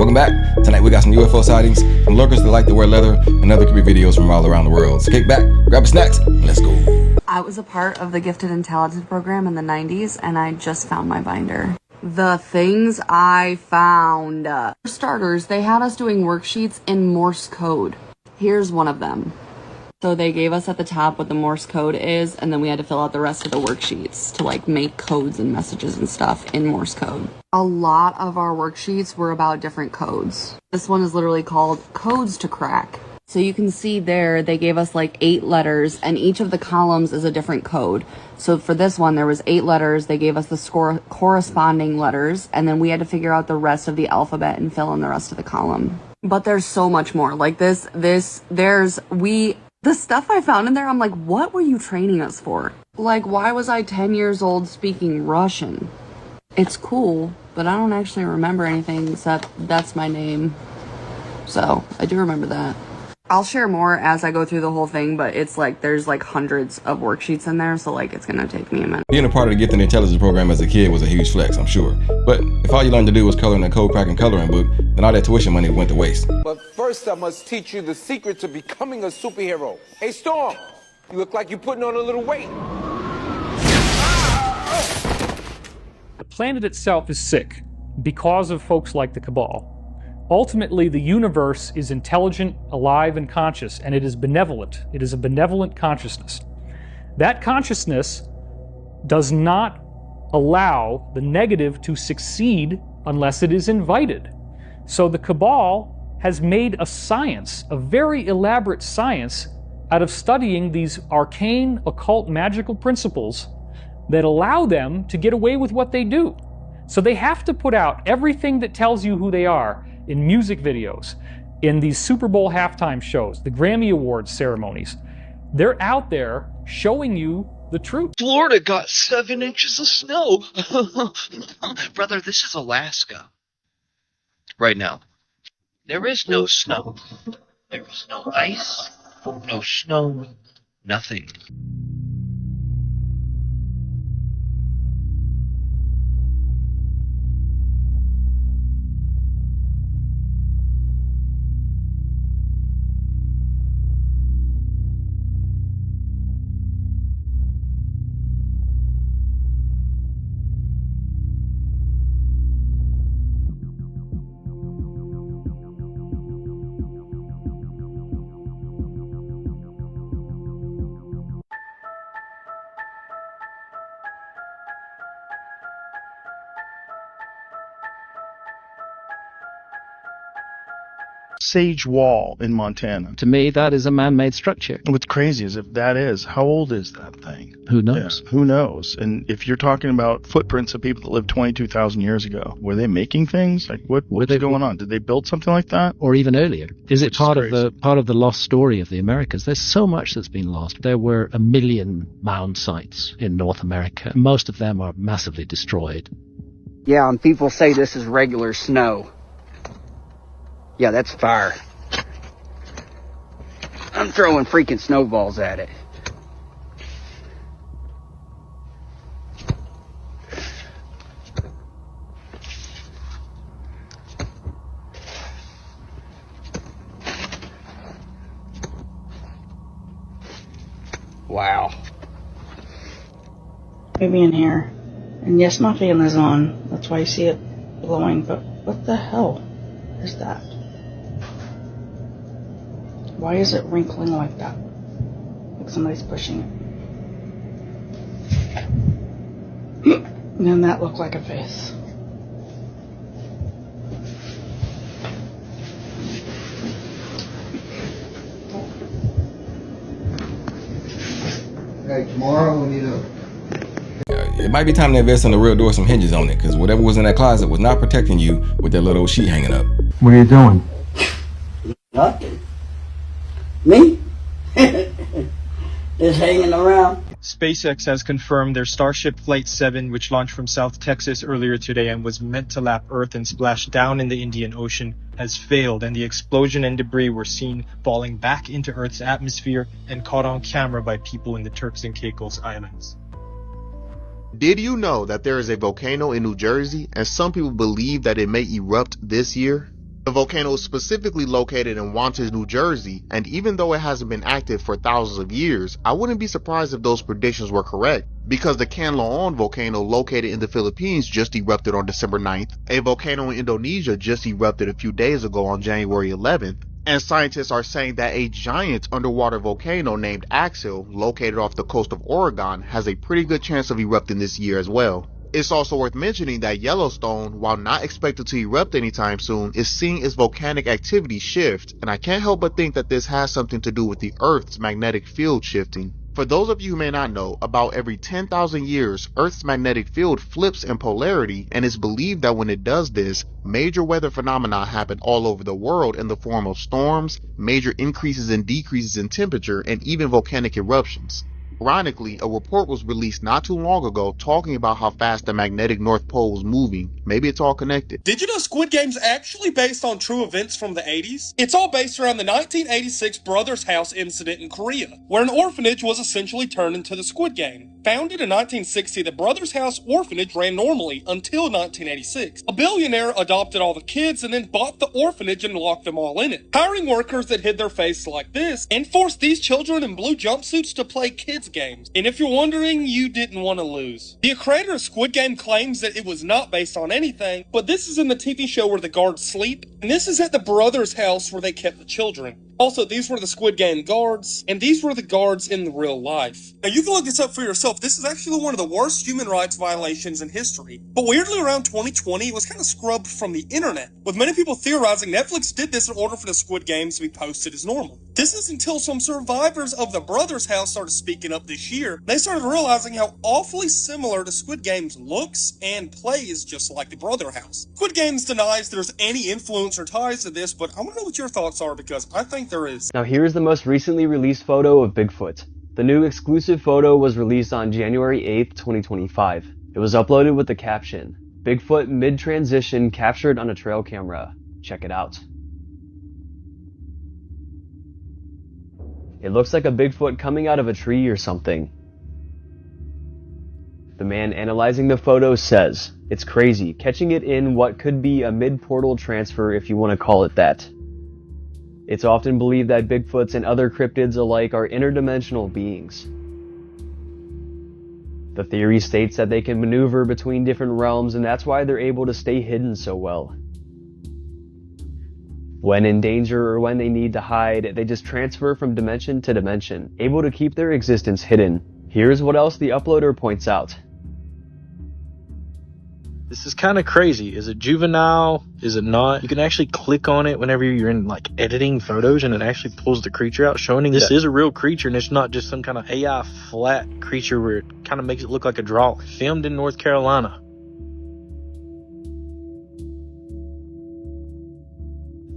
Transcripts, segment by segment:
Welcome back. Tonight we got some UFO sightings, some lurkers that like to wear leather, and other creepy videos from all around the world. So kick back, grab your snacks, and let's go. I was a part of the Gifted and Talented program in the 90s, and I just found my binder. The things I found. For starters, they had us doing worksheets in Morse code. Here's one of them. So they gave us at the top what the Morse code is, and then we had to fill out the rest of the worksheets to like make codes and messages and stuff in Morse code. A lot of our worksheets were about different codes. This one is literally called Codes to Crack. So you can see there, they gave us like 8 letters, and each of the columns is a different code. So for this one, there was 8 letters. They gave us the corresponding letters, and then we had to figure out the rest of the alphabet and fill in the rest of the column. But there's so much more. Like the stuff I found in there, I'm like, what were you training us for? Like, why was I 10 years old speaking Russian? It's cool, but I don't actually remember anything except that's my name. So, I do remember that. I'll share more as I go through the whole thing, but it's like, there's like hundreds of worksheets in there, so like, it's gonna take me a minute. Being a part of the Gifted and Intelligence program as a kid was a huge flex, I'm sure. But if all you learned to do was color in a code cracking coloring book, then all that tuition money went to waste. But first I must teach you the secret to becoming a superhero. Hey, Storm, you look like you're putting on a little weight. The planet itself is sick because of folks like the Cabal. Ultimately, the universe is intelligent, alive, and conscious, and it is benevolent. It is a benevolent consciousness. That consciousness does not allow the negative to succeed unless it is invited. So the Cabal has made a science, a very elaborate science, out of studying these arcane, occult, magical principles that allow them to get away with what they do. So they have to put out everything that tells you who they are in music videos, in these Super Bowl halftime shows, the Grammy Awards ceremonies. They're out there showing you the truth. Florida got 7 inches of snow. Brother, this is Alaska. Right now. There is no snow. There is no ice. No snow. Nothing. Sage Wall in Montana. To me, that is a man-made structure. What's crazy is if that is, how old is that thing? Who knows? Yeah, who knows? And if you're talking about footprints of people that lived 22,000 years ago, were they making things? Like what's going on? Did they build something like that? Or even earlier? Is it part of the lost story of the Americas? There's so much that's been lost. There were 1 million mound sites in North America. Most of them are massively destroyed. Yeah, and people say this is regular snow. Yeah, that's fire. I'm throwing freaking snowballs at it. Wow. Maybe in here. And yes, my fan is on. That's why you see it blowing. But what the hell is that? Why is it wrinkling like that? Like somebody's pushing it. And then that looked like a face. Hey, tomorrow we need a... It might be time to invest in the real door, some hinges on it, because whatever was in that closet was not protecting you with that little sheet hanging up. What are you doing? Nothing. Me? Just hanging around. SpaceX has confirmed their Starship Flight 7, which launched from South Texas earlier today and was meant to lap Earth and splash down in the Indian Ocean, has failed, and the explosion and debris were seen falling back into Earth's atmosphere and caught on camera by people in the Turks and Caicos Islands. Did you know that there is a volcano in New Jersey, and some people believe that it may erupt this year? The volcano is specifically located in Wantage, New Jersey, and even though it hasn't been active for thousands of years, I wouldn't be surprised if those predictions were correct, because the Canlaon volcano located in the Philippines just erupted on December 9th, a volcano in Indonesia just erupted a few days ago on January 11th, and scientists are saying that a giant underwater volcano named Axel, located off the coast of Oregon, has a pretty good chance of erupting this year as well. It's also worth mentioning that Yellowstone, while not expected to erupt anytime soon, is seeing its volcanic activity shift, and I can't help but think that this has something to do with the Earth's magnetic field shifting. For those of you who may not know, about every 10,000 years, Earth's magnetic field flips in polarity, and it's believed that when it does this, major weather phenomena happen all over the world in the form of storms, major increases and decreases in temperature, and even volcanic eruptions. Ironically, a report was released not too long ago talking about how fast the magnetic North Pole was moving. Maybe it's all connected. Did you know Squid Game's actually based on true events from the 80s? It's all based around the 1986 Brothers House incident in Korea, where an orphanage was essentially turned into the Squid Game. Founded in 1960, the Brothers House orphanage ran normally until 1986. A billionaire adopted all the kids and then bought the orphanage and locked them all in it, hiring workers that hid their face like this and forced these children in blue jumpsuits to play kids games. And if you're wondering, you didn't want to lose. The creator of Squid Game claims that it was not based on anything, but this is in the TV show where the guards sleep, and this is at the Brothers House where they kept the children. Also, these were the Squid Game guards, and these were the guards in the real life. Now, you can look this up for yourself. This is actually one of the worst human rights violations in history. But weirdly, around 2020, it was kind of scrubbed from the internet, with many people theorizing Netflix did this in order for the Squid Games to be posted as normal. This is until some survivors of the Brothers House started speaking up this year. They started realizing how awfully similar the Squid Games looks and plays just like the Brother House. Squid Games denies there's any influence or ties to this, but I want to know what your thoughts are because I think there is. Now here's the most recently released photo of Bigfoot. The new exclusive photo was released on January 8th, 2025. It was uploaded with the caption, "Bigfoot mid-transition captured on a trail camera. Check it out." It looks like a Bigfoot coming out of a tree or something. The man analyzing the photo says, "It's crazy, catching it in what could be a mid-portal transfer if you want to call it that." It's often believed that Bigfoots and other cryptids alike are interdimensional beings. The theory states that they can maneuver between different realms, and that's why they're able to stay hidden so well. When in danger or when they need to hide, they just transfer from dimension to dimension, able to keep their existence hidden. Here's what else the uploader points out. This is kind of crazy. Is it juvenile? Is it not? You can actually click on it whenever you're in like editing photos and it actually pulls the creature out, showing this is a real creature and it's not just some kind of AI flat creature where it kind of makes it look like a drawing. Filmed in North Carolina.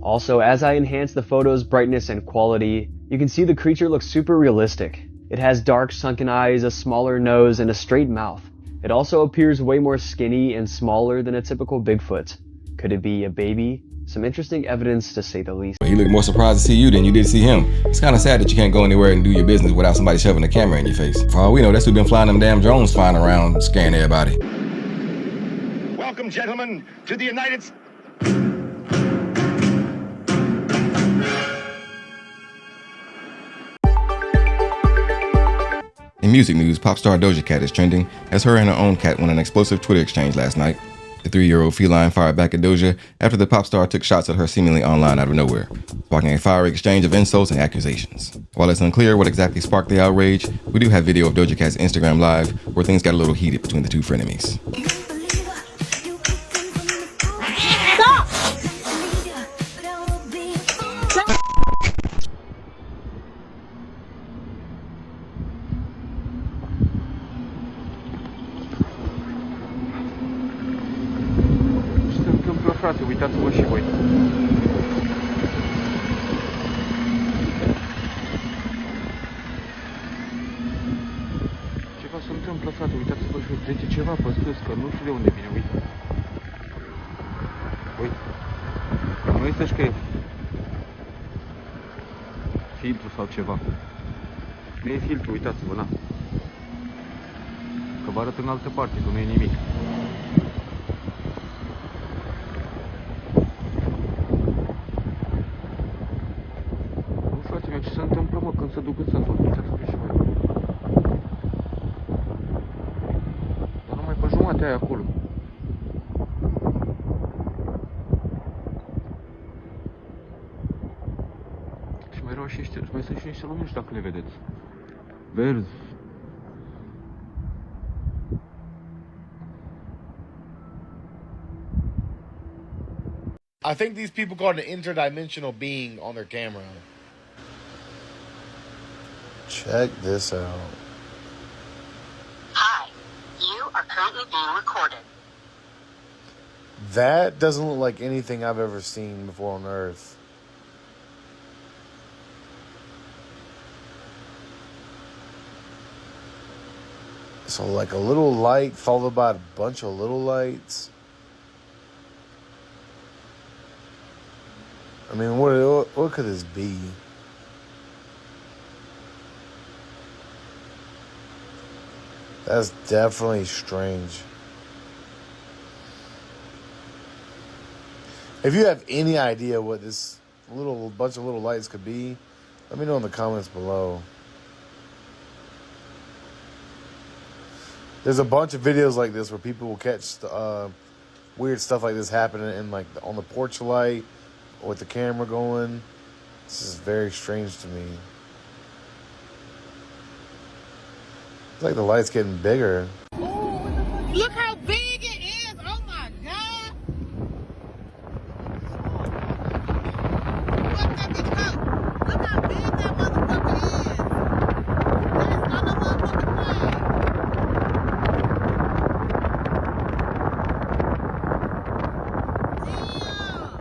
Also, as I enhance the photo's brightness and quality, you can see the creature looks super realistic. It has dark sunken eyes, a smaller nose, and a straight mouth. It also appears way more skinny and smaller than a typical Bigfoot. Could it be a baby? Some interesting evidence to say the least. He looked more surprised to see you than you did to see him. It's kind of sad that you can't go anywhere and do your business without somebody shoving a camera in your face. For all we know, that's who's been flying them damn drones flying around scaring everybody. Welcome, gentlemen, to the United States. In music news, pop star Doja Cat is trending as her and her own cat won an explosive Twitter exchange last night. The 3-year-old feline fired back at Doja after the pop star took shots at her seemingly online out of nowhere, sparking a fiery exchange of insults and accusations. While it's unclear what exactly sparked the outrage, we do have video of Doja Cat's Instagram Live where things got a little heated between the two frenemies. Frate, uitați-vă și voi. Ceva se întâmplă, frate, uitați-vă și trece ceva pe sus, că nu știu de unde vine, uite. Uite. Nu uitați că e filtru sau ceva. Nu e filtru, uitați-vă, na. Că vă arăt în altă parte, că nu e nimic. să duc în sat, oricum trebuie să fie și mai rău. Dar numai pe jumătate aia acolo. Și mai erau și niște, mai sunt și niște lumini, nu știu dacă le vedeți. Verzi. I think these people got an interdimensional being on their camera. Check this out. Hi, you are currently being recorded. That doesn't look like anything I've ever seen before on Earth. So like a little light followed by a bunch of little lights. I mean, what could this be? That's definitely strange. If you have any idea what this little bunch of little lights could be, let me know in the comments below. There's a bunch of videos like this where people will catch weird stuff like this happening in like on the porch light with the camera going. This is very strange to me. It's like the light's getting bigger. Look how big it is! Oh my god! Look how big that motherfucker is! That is not a motherfucking plane. Damn!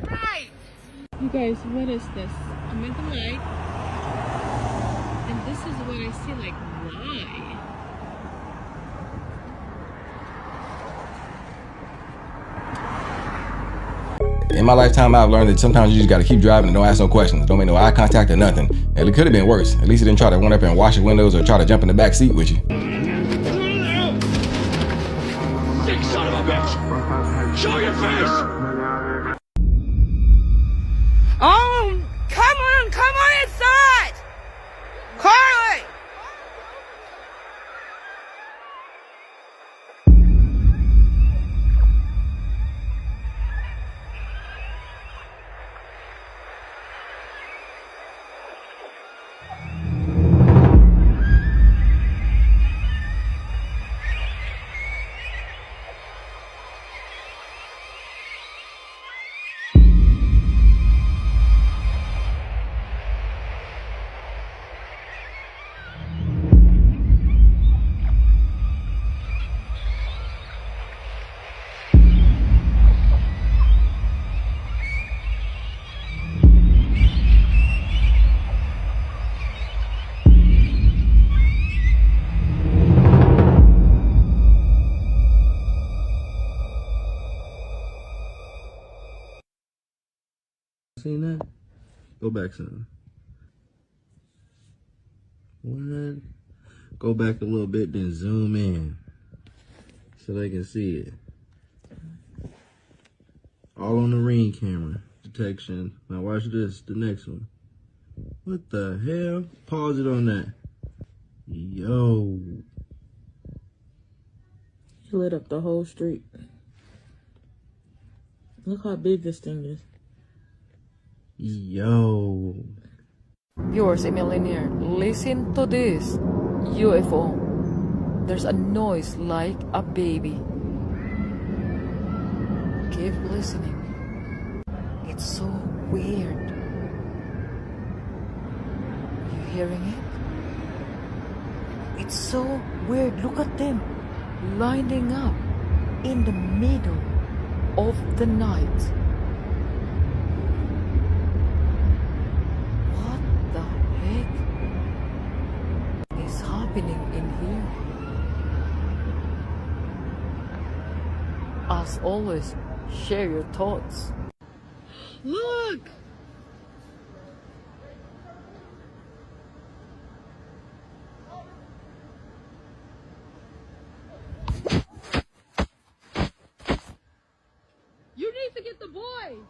Right! You guys, what is this? I'm at the light. And this is what I see, like, why? In my lifetime, I've learned that sometimes you just gotta keep driving and don't ask no questions. Don't make no eye contact or nothing. And it could have been worse. At least he didn't try to run up and wash your windows or try to jump in the back seat with you. Dick son of a bitch! Show your face! Come on inside! Carly! Seen that? Go back some. What? Go back a little bit, then zoom in so they can see it. All on the Ring camera detection. Now watch this, the next one. What the hell? Pause it on that. Yo. He lit up the whole street. Look how big this thing is. Yo. Viewers, Emilineer, listen to this. UFO. There's a noise like a baby. Keep listening. It's so weird. You hearing it? It's so weird. Look at them lining up in the middle of the night. What the heck is happening in here? As always, share your thoughts. Look! You need to get the boys!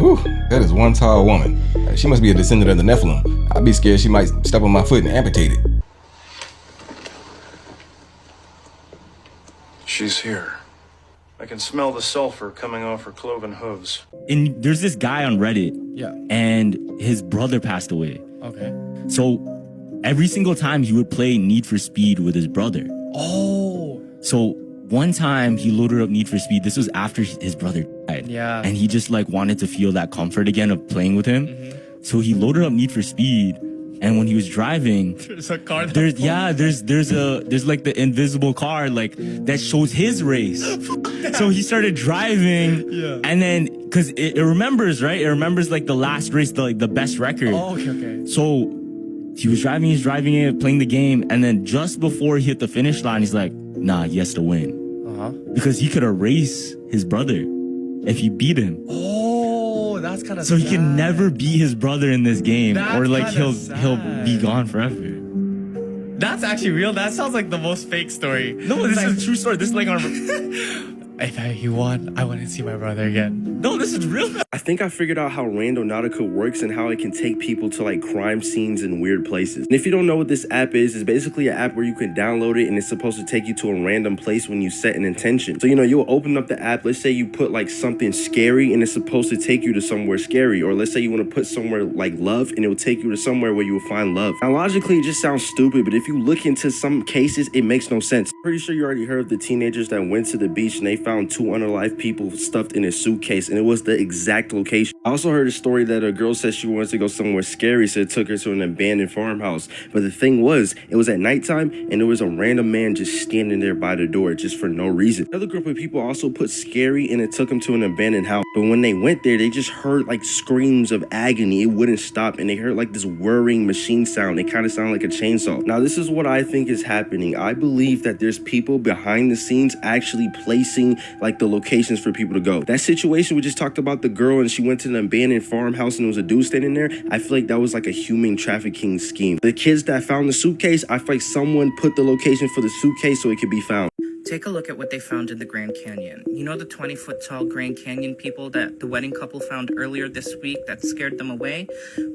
Whew, that is one tall woman. She must be a descendant of the Nephilim. I'd be scared she might step on my foot and amputate it. She's here. I can smell the sulfur coming off her cloven hooves. And there's this guy on Reddit. Yeah. And his brother passed away. Okay. So every single time he would play Need for Speed with his brother. Oh. So one time he loaded up Need for Speed. This was after his brother died. Yeah. And he just like wanted to feel that comfort again of playing with him. So he loaded up Need for Speed. And when he was driving, There's a car. there's like the invisible car like that shows his race. So he started driving. Yeah. And then because it remembers, right? It remembers like the last race, the best record. Oh, okay. So he was driving it, playing the game, and then just before he hit the finish line, he's like, nah, he has to win. Because he could erase his brother if he beat him. Oh, that's kind of So he can never beat his brother in this game, That's or like kinda he'll be gone forever. That's actually real. That sounds like the most fake story. No, this is a true story. This is like on. If he won, I want to see my brother again. No, this is real. I think I figured out how Randonautica works and how it can take people to like crime scenes in weird places. And if you don't know what this app is, it's basically an app where you can download it and it's supposed to take you to a random place when you set an intention. So, you'll open up the app. Let's say you put like something scary and it's supposed to take you to somewhere scary. Or let's say you want to put somewhere like love and it will take you to somewhere where you will find love. Now, logically, it just sounds stupid, but if you look into some cases, it makes no sense. Pretty sure you already heard of the teenagers that went to the beach and they found 2 unalive people stuffed in a suitcase, and it was the exact location. I also heard a story that a girl said she wanted to go somewhere scary, so it took her to an abandoned farmhouse. But the thing was, it was at nighttime, and there was a random man just standing there by the door just for no reason. Another group of people also put scary, and it took them to an abandoned house. But when they went there, they just heard like screams of agony. It wouldn't stop, and they heard like this whirring machine sound. It kind of sounded like a chainsaw. Now, this is what I think is happening. I believe that there's people behind the scenes actually placing like the locations for people to go. That situation we just talked about, the girl and she went to an abandoned farmhouse and there was a dude standing there. I feel like that was like a human trafficking scheme. The kids that found the suitcase, I feel like someone put the location for the suitcase so it could be found. Take a look at what they found in the Grand Canyon. You know the 20-foot tall Grand Canyon people that the wedding couple found earlier this week that scared them away?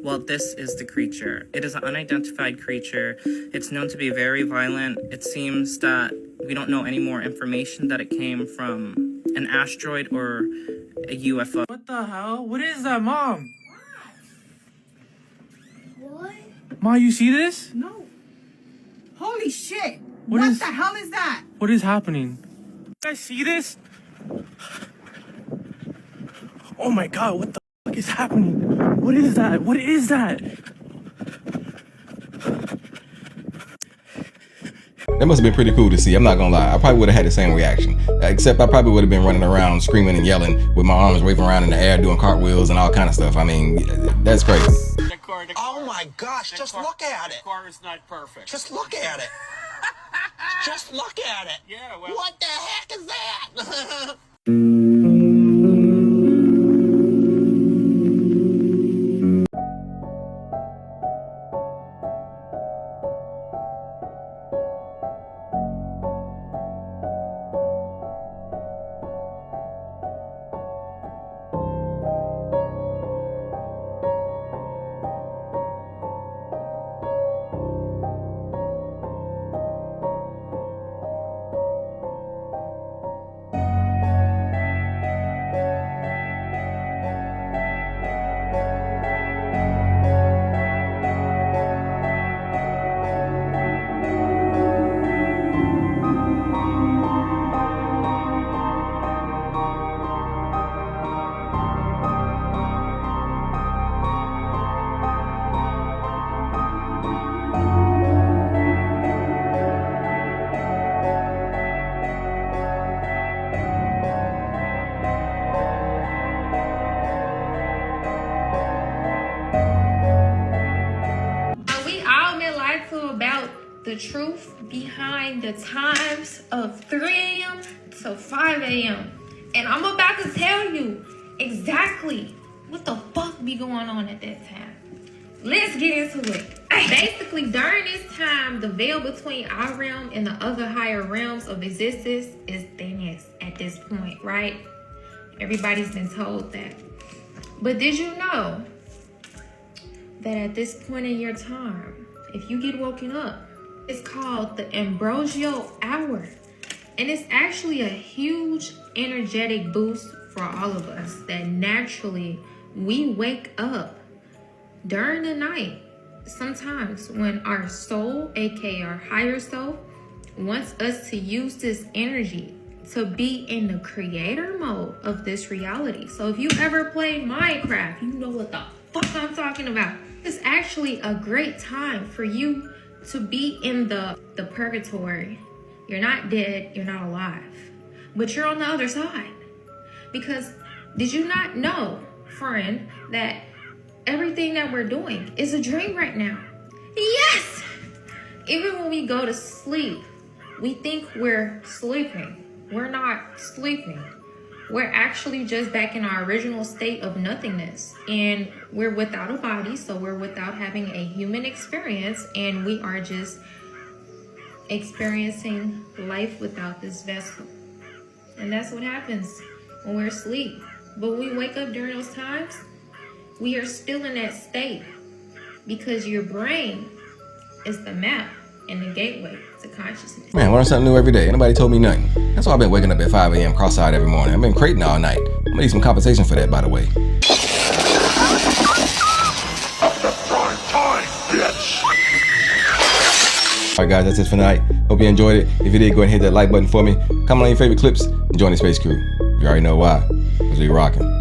Well, this is the creature. It is an unidentified creature. It's known to be very violent. It seems that we don't know any more information that it came from an asteroid or a UFO. What the hell? What is that, Mom? What? Ma, you see this? No. Holy shit! What What is- the hell is that? What is happening? You guys see this? Oh my god, what the fuck is happening? What is that? What is that? That must have been pretty cool to see. I'm not gonna lie. I probably would have had the same reaction. Except I probably would have been running around screaming and yelling with my arms waving around in the air doing cartwheels and all kind of stuff. I mean, that's crazy. Oh my gosh, just look at it. The car is not perfect. Just look at it. Just look at it. Yeah, well. What the heck is that? the truth behind the times of 3 a.m. to 5 a.m. And I'm about to tell you exactly what the fuck be going on at that time. Let's get into it. Basically, during this time, the veil between our realm and the other higher realms of existence is thinnest at this point, right? Everybody's been told that. But did you know that at this point in your time, if you get woken up, it's called the ambrosial hour. And it's actually a huge energetic boost for all of us that naturally we wake up during the night. Sometimes when our soul, aka our higher self, wants us to use this energy to be in the creator mode of this reality. So if you ever played Minecraft, you know what the fuck I'm talking about. It's actually a great time for you to be in the purgatory. You're not dead, you're not alive, but you're on the other side. Because did you not know, friend, that everything that we're doing is a dream right now? Yes! Even when we go to sleep, we think we're sleeping. We're not sleeping. We're actually just back in our original state of nothingness. And we're without a body, so we're without having a human experience. And we are just experiencing life without this vessel. And that's what happens when we're asleep. But when we wake up during those times, we are still in that state because your brain is the map and the gateway to consciousness. Man, learn something new every day. Ain't nobody told me nothing. That's why I've been waking up at 5 a.m. cross-eyed every morning. I've been crating all night. I'm gonna need some compensation for that, by the way. Alright guys, that's it for tonight. Hope you enjoyed it. If you did, go ahead and hit that like button for me. Comment on your favorite clips and join the space crew. You already know why, because we rocking.